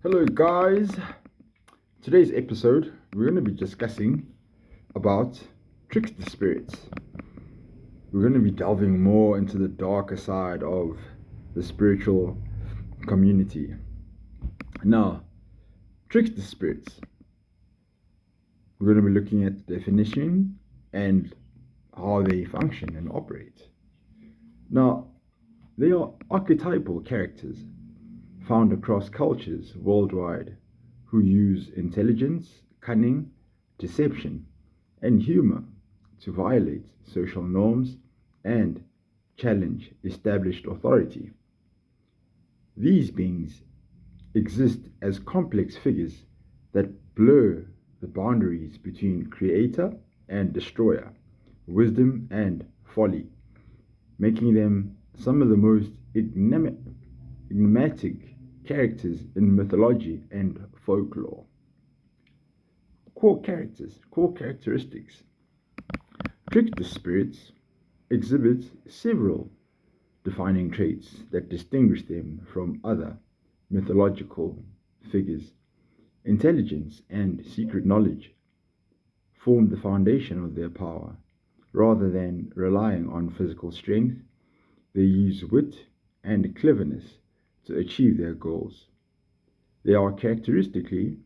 Hello guys, today's episode we're going to be discussing about trickster spirits. We're going to be delving more into the darker side of the spiritual community. Now, trickster spirits, we're going to be looking at the definition and how they function and operate. Now, they are archetypal characters found across cultures worldwide who use intelligence, cunning, deception, and humor to violate social norms and challenge established authority. These beings exist as complex figures that blur the boundaries between creator and destroyer, wisdom and folly, making them some of the most enigmatic characters in mythology and folklore. Core characteristics. Trickster spirits exhibit several defining traits that distinguish them from other mythological figures. Intelligence and secret knowledge form the foundation of their power. Rather than relying on physical strength, they use wit and cleverness to achieve their goals. They are characteristically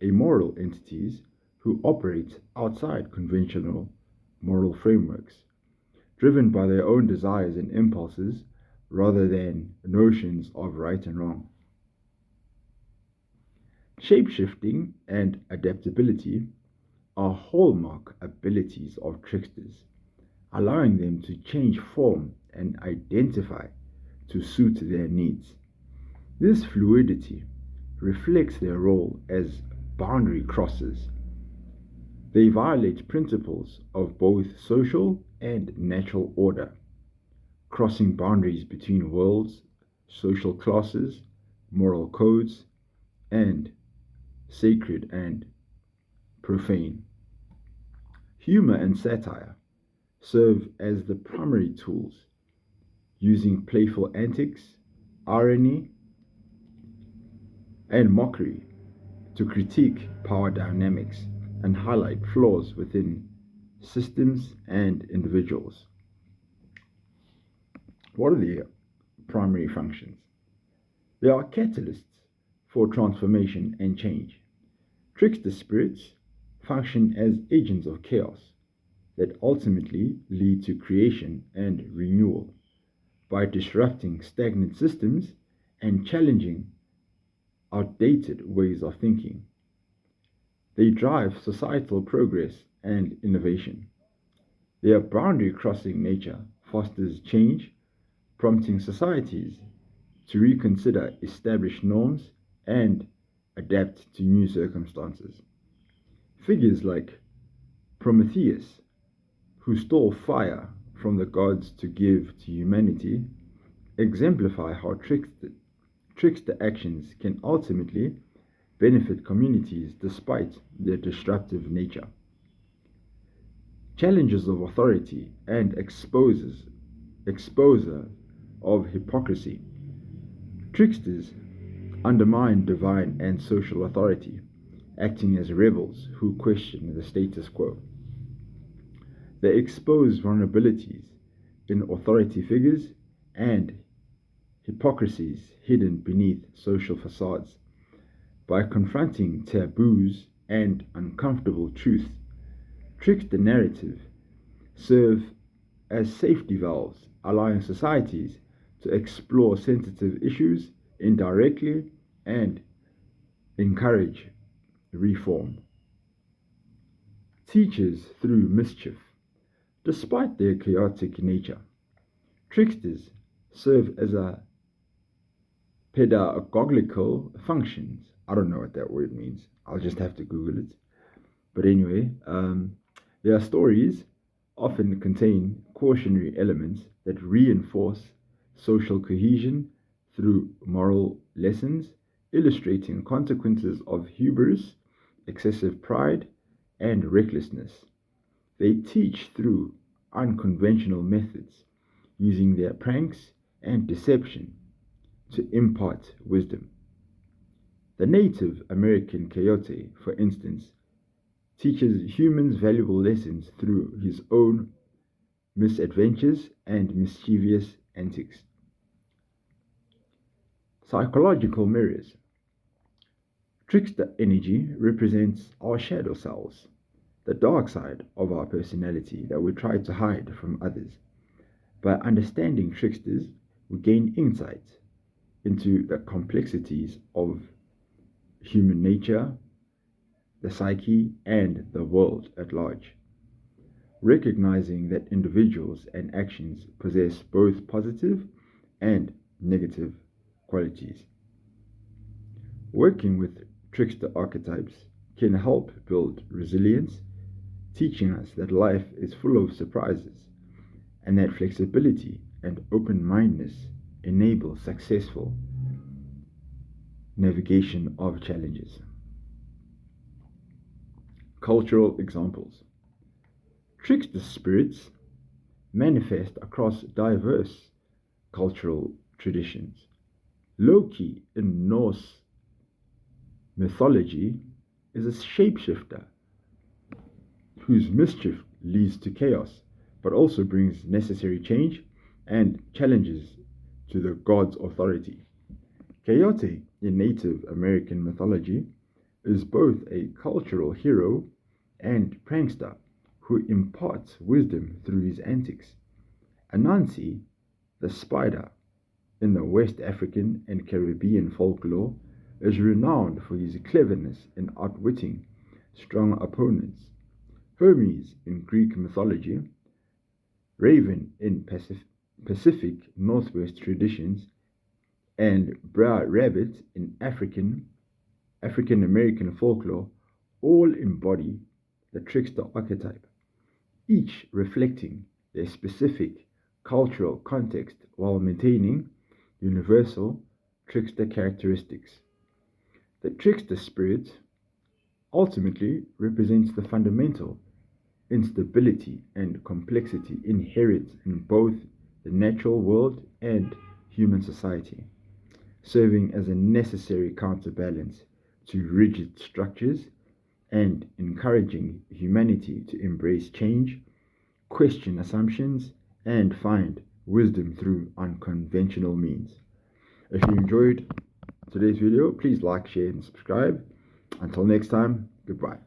amoral entities who operate outside conventional moral frameworks, driven by their own desires and impulses rather than notions of right and wrong. Shapeshifting and adaptability are hallmark abilities of tricksters, allowing them to change form and identify to suit their needs. This fluidity reflects their role as boundary crossers. They violate principles of both social and natural order, crossing boundaries between worlds, social classes, moral codes, and sacred and profane. Humor and satire serve as the primary tools, using playful antics, irony, and mockery to critique power dynamics and highlight flaws within systems and individuals. What are their primary functions? They are catalysts for transformation and change. Trickster spirits function as agents of chaos that ultimately lead to creation and renewal by disrupting stagnant systems and challenging outdated ways of thinking. They drive societal progress and innovation. Their boundary crossing nature fosters change, prompting societies to reconsider established norms and adapt to new circumstances. Figures like Prometheus, who stole fire from the gods to give to humanity, exemplify how trickster actions can ultimately benefit communities despite their disruptive nature. Challenges of authority and exposure of hypocrisy. Tricksters undermine divine and social authority, acting as rebels who question the status quo. They expose vulnerabilities in authority figures and hypocrisies hidden beneath social facades. By confronting taboos and uncomfortable truths, trickster narrative serve as safety valves, allowing societies to explore sensitive issues indirectly and encourage reform. Teachers through mischief. Despite their chaotic nature, tricksters serve as a pedagogical functions. I don't know what that word means. I'll just have to Google it. But anyway, their stories often contain cautionary elements that reinforce social cohesion through moral lessons, illustrating consequences of hubris, excessive pride, and recklessness. They teach through unconventional methods, using their pranks and deception to impart wisdom. The Native American coyote, for instance, teaches humans valuable lessons through his own misadventures and mischievous antics. Psychological mirrors. Trickster energy represents our shadow selves, the dark side of our personality that we try to hide from others. By understanding tricksters, we gain insight into the complexities of human nature, the psyche, and the world at large. Recognizing that individuals and actions possess both positive and negative qualities. Working with trickster archetypes can help build resilience, teaching us that life is full of surprises and that flexibility and open-mindedness enable successful navigation of challenges. Cultural examples. Trickster spirits manifest across diverse cultural traditions. Loki in Norse mythology is a shapeshifter whose mischief leads to chaos, but also brings necessary change and challenges to the god's authority. Coyote in Native American mythology is both a cultural hero and prankster who imparts wisdom through his antics. Anansi, the spider, in the West African and Caribbean folklore, is renowned for his cleverness in outwitting strong opponents. Hermes in Greek mythology, Raven in Pacific Northwest traditions, and Brer Rabbit in African American folklore all embody the trickster archetype, each reflecting their specific cultural context while maintaining universal trickster characteristics. The trickster spirit ultimately represents the fundamental instability and complexity inherent in both the natural world and human society, serving as a necessary counterbalance to rigid structures and encouraging humanity to embrace change, question assumptions, and find wisdom through unconventional means. If you enjoyed today's video, please like, share, and subscribe. Until next time, goodbye.